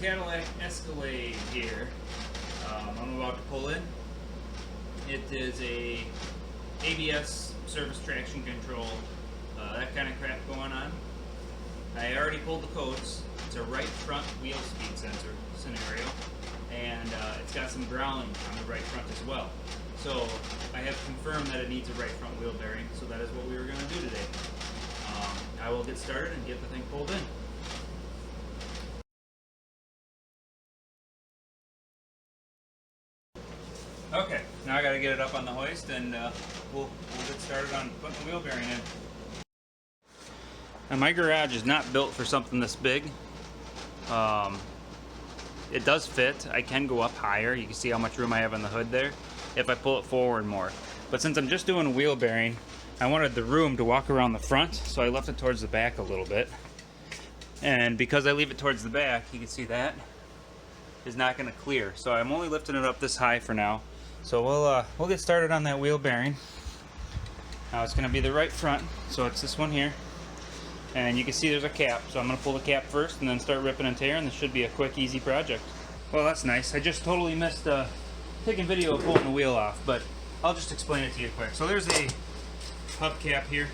Cadillac Escalade here. I'm about to pull in. It is a ABS service traction control, that kind of crap going on. I already pulled the codes. It's a right front wheel speed sensor scenario, and it's got some growling on the right front as well. So I have confirmed that it needs a right front wheel bearing, so that is what we were going to do today. I will get started and get the thing pulled in. Okay, now I got to get it up on the hoist, and we'll get started on putting the wheel bearing in. Now my garage is not built for something this big. It does fit. I can go up higher. You can see how much room I have on the hood there if I pull it forward more. But since I'm just doing a wheel bearing, I wanted the room to walk around the front, so I left it towards the back a little bit. And because I leave it towards the back, you can see that is not going to clear. So I'm only lifting it up this high for now. So we'll get started on that wheel bearing. Now it's going to be the right front, so it's this one here. And you can see there's a cap, so I'm going to pull the cap first and then start ripping and tearing. This should be a quick, easy project. Well, that's nice. I just totally missed taking video of pulling the wheel off, but I'll just explain it to you quick. So there's a hubcap here,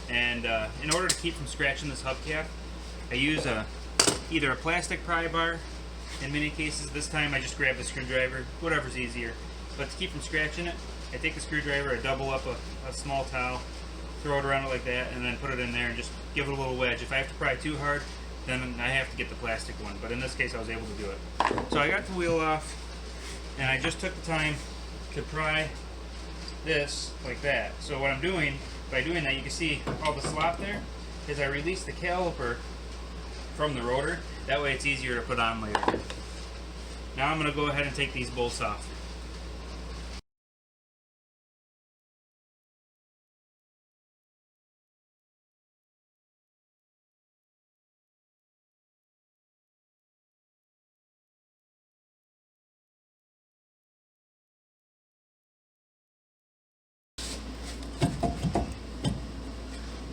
and in order to keep from scratching this hubcap, I use either a plastic pry bar. In many cases, this time I just grab the screwdriver, whatever's easier. But to keep from scratching it, I take the screwdriver, I double up a small towel, throw it around it like that, and then put it in there and just give it a little wedge. If I have to pry too hard, then I have to get the plastic one. But in this case, I was able to do it. So I got the wheel off, and I just took the time to pry this like that. So what I'm doing, by doing that, you can see all the slop there, is I release the caliper from the rotor. That way it's easier to put on later. Now I'm going to go ahead and take these bolts off.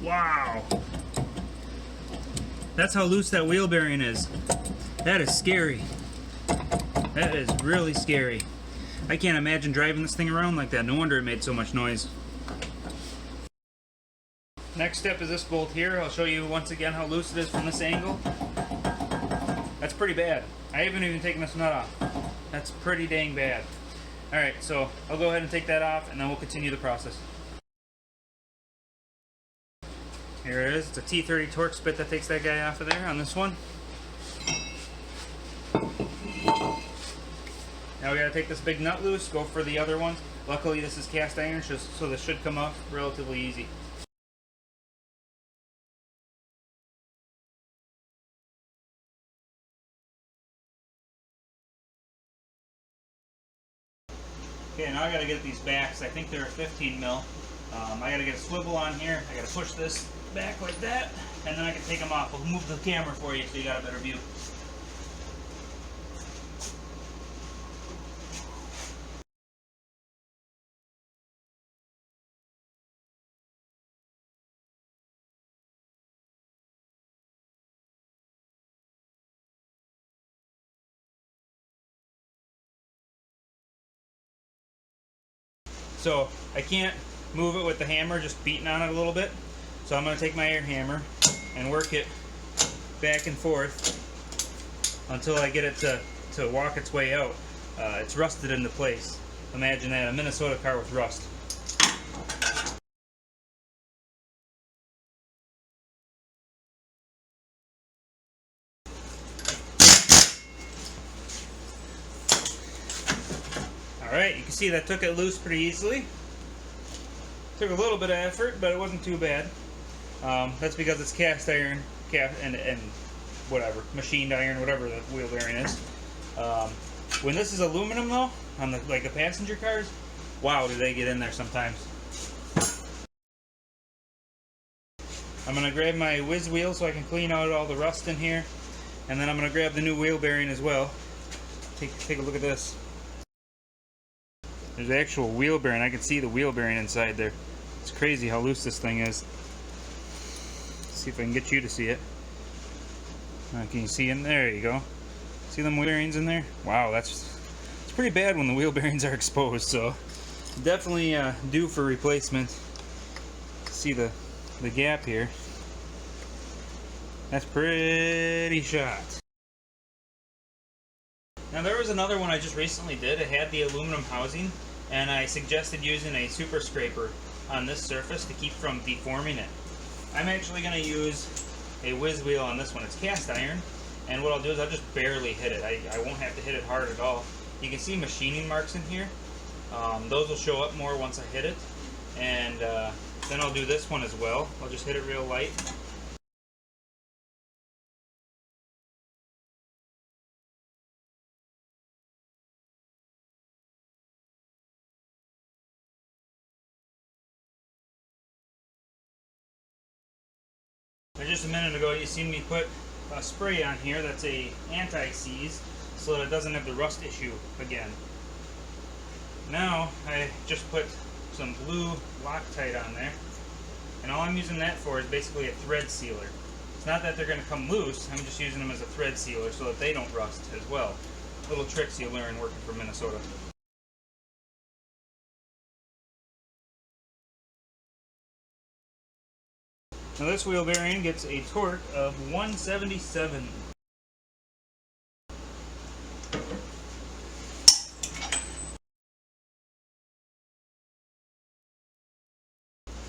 Wow! That's how loose that wheel bearing is. That is scary. That is really scary. I can't imagine driving this thing around like that. No wonder it made so much noise. Next step is this bolt here. I'll show you once again how loose it is from this angle. That's pretty bad. I haven't even taken this nut off. That's pretty dang bad. Alright, so I'll go ahead and take that off, and then we'll continue the process. Here it is. It's a T30 Torx bit that takes that guy off of there on this one. Now we gotta take this big nut loose, go for the other one. Luckily this is cast iron, so this should come off relatively easy. Okay, now I gotta get these backs. I think they're a 15 mil. I gotta get a swivel on here. I gotta push this back like that, and then I can take them off. We'll move the camera for you so you got a better view. So I can't move it with the hammer, just beating on it a little bit. So I'm going to take my air hammer and work it back and forth until I get it to walk its way out. It's rusted into place. Imagine that, a Minnesota car with rust. Alright, you can see that took it loose pretty easily. Took a little bit of effort, but it wasn't too bad. That's because it's cast iron, and whatever, machined iron, whatever the wheel bearing is. When this is aluminum though, on the passenger cars, wow, do they get in there sometimes. I'm gonna grab my whiz wheel so I can clean out all the rust in here, and then I'm gonna grab the new wheel bearing as well. Take a look at this. There's the actual wheel bearing. I can see the wheel bearing inside there. It's crazy how loose this thing is. Let's see if I can get you to see it. Can you see in there? There you go. See them wheel bearings in there? Wow, it's pretty bad when the wheel bearings are exposed, so definitely due for replacement. See the gap here. That's pretty shot. Now there was another one I just recently did. It had the aluminum housing, and I suggested using a super scraper on this surface to keep from deforming it. I'm actually going to use a whiz wheel on this one. It's cast iron, and what I'll do is I'll just barely hit it. I won't have to hit it hard at all. You can see machining marks in here. Those will show up more once I hit it, and then I'll do this one as well. I'll just hit it real light. Just a minute ago you seen me put a spray on here that's a anti-seize so that it doesn't have the rust issue again. Now I just put some blue Loctite on there, and all I'm using that for is basically a thread sealer. It's not that they're going to come loose, I'm just using them as a thread sealer so that they don't rust as well. Little tricks you learn working for Minnesota. Now this wheel bearing gets a torque of 177.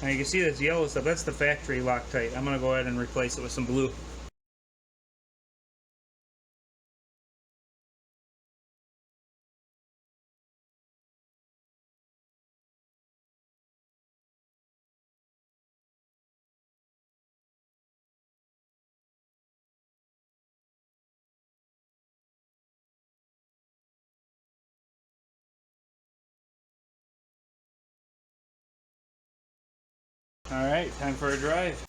Now you can see this yellow stuff, that's the factory Loctite. I'm going to go ahead and replace it with some blue. Alright, time for a drive.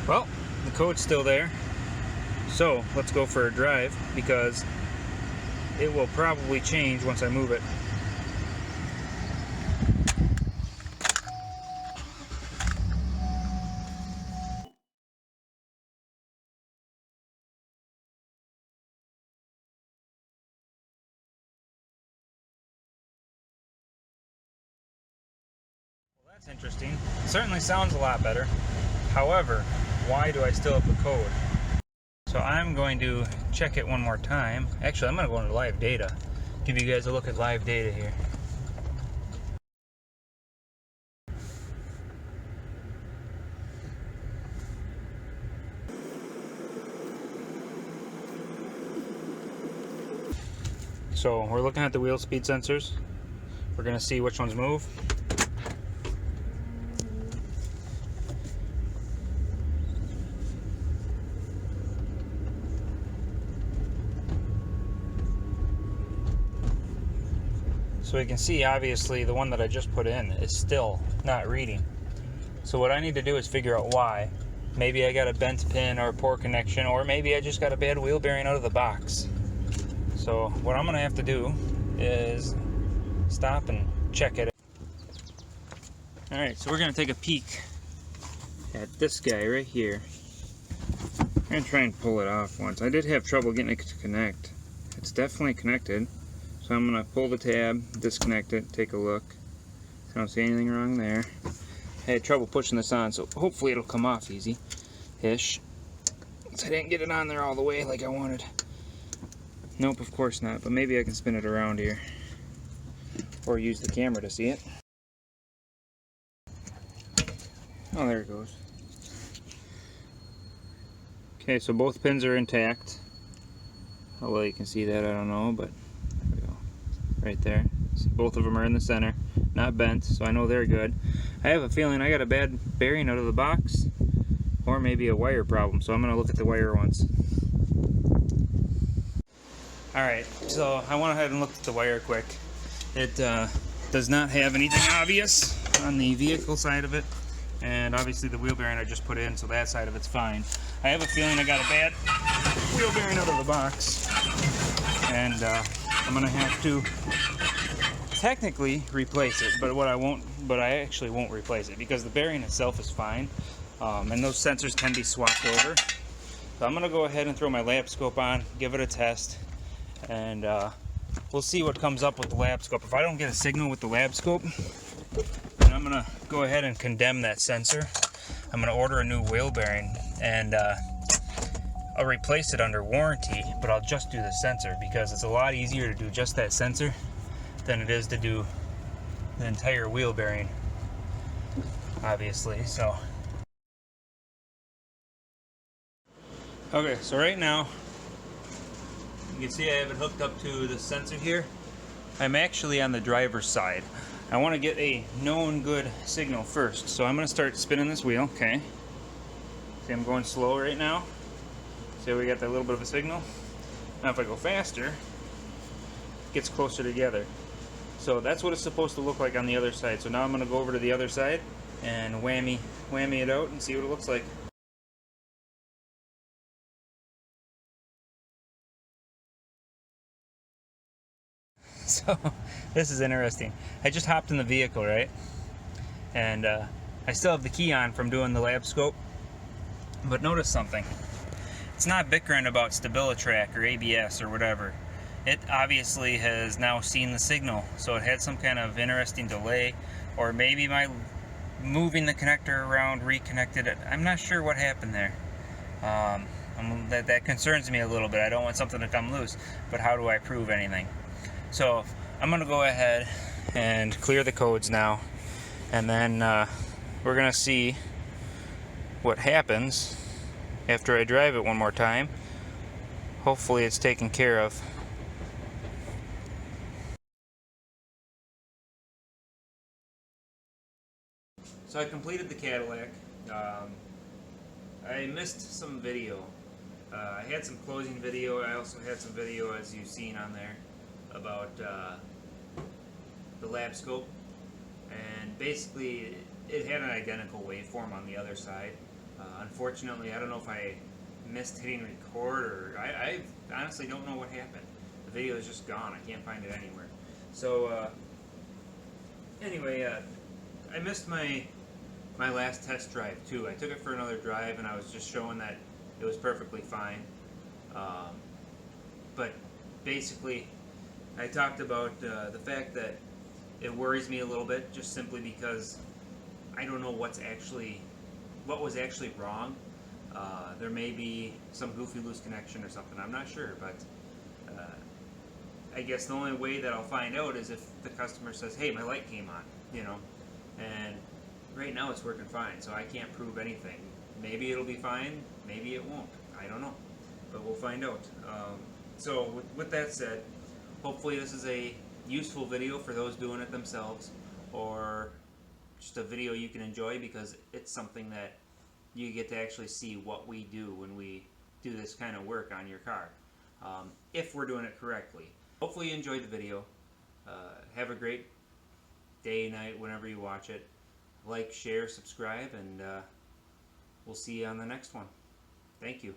Well, the code's still there, so let's go for a drive because it will probably change once I move it. Well, that's interesting. It certainly sounds a lot better. However, why do I still have the code? So I'm going to check it one more time. Actually, I'm going to go into live data. Give you guys a look at live data here. So we're looking at the wheel speed sensors. We're going to see which ones move. So we can see, obviously, the one that I just put in is still not reading. So what I need to do is figure out why. Maybe I got a bent pin or a poor connection, or maybe I just got a bad wheel bearing out of the box. So what I'm going to have to do is stop and check it. Alright, so we're going to take a peek at this guy right here. I'm gonna try and pull it off once. I did have trouble getting it to connect. It's definitely connected. So I'm gonna pull the tab, disconnect it, take a look. I don't see anything wrong there. I had trouble pushing this on, so hopefully it'll come off easy-ish. So I didn't get it on there all the way like I wanted. Nope, of course not, but maybe I can spin it around here. Or use the camera to see it. Oh, there it goes. Okay, so both pins are intact. How well you can see that, I don't know, but there we go. Right there. See, both of them are in the center, not bent, so I know they're good. I have a feeling I got a bad bearing out of the box, or maybe a wire problem, so I'm going to look at the wire once. Alright, so I went ahead and looked at the wire quick. It does not have anything obvious on the vehicle side of it, and obviously the wheel bearing I just put in, so that side of it's fine. I have a feeling I got a bad wheel bearing out of the box, and I'm going to have to technically replace it, but I actually won't replace it because the bearing itself is fine, and those sensors can be swapped over. So I'm going to go ahead and throw my lab scope on, give it a test, and we'll see what comes up with the lab scope. If I don't get a signal with the lab scope, then I'm going to go ahead and condemn that sensor. I'm going to order a new wheel bearing, and I'll replace it under warranty, but I'll just do the sensor because it's a lot easier to do just that sensor than it is to do the entire wheel bearing, obviously. So okay, so right now you can see I have it hooked up to the sensor here. I'm actually on the driver's side. I want to get a known good signal first, so I'm going to start spinning this wheel. Okay, see I'm going slow right now. See we got that little bit of a signal. Now if I go faster, it gets closer together. So that's what it's supposed to look like on the other side. So now I'm going to go over to the other side and whammy it out and see what it looks like. So this is interesting. I just hopped in the vehicle, right? And I still have the key on from doing the lab scope. But notice something. It's not bickering about StabiliTrak or ABS or whatever. It obviously has now seen the signal, so it had some kind of interesting delay, or maybe my moving the connector around reconnected it. I'm not sure what happened there. That concerns me a little bit. I don't want something to come loose, but how do I prove anything? So I'm going to go ahead and clear the codes now, and then we're going to see what happens after I drive it one more time. Hopefully it's taken care of. So I completed the Cadillac. I missed some video. I had some closing video. I also had some video, as you've seen on there, about the lab scope. And basically, it had an identical waveform on the other side. Unfortunately, I don't know if I missed hitting record, or I honestly don't know what happened. The video is just gone. I can't find it anywhere. So anyway, I missed my last test drive too. I took it for another drive, and I was just showing that it was perfectly fine. But basically, I talked about the fact that it worries me a little bit, just simply because I don't know what was actually wrong. There may be some goofy loose connection or something. I'm not sure, but I guess the only way that I'll find out is if the customer says, "Hey, my light came on," you know. And right now it's working fine, so I can't prove anything. Maybe it'll be fine, maybe it won't. I don't know, but we'll find out. So with that said, hopefully this is a useful video for those doing it themselves, or just a video you can enjoy because it's something that you get to actually see what we do when we do this kind of work on your car, if we're doing it correctly. Hopefully you enjoyed the video. Have a great day, night, whenever you watch it. Like, share, subscribe, and we'll see you on the next one. Thank you.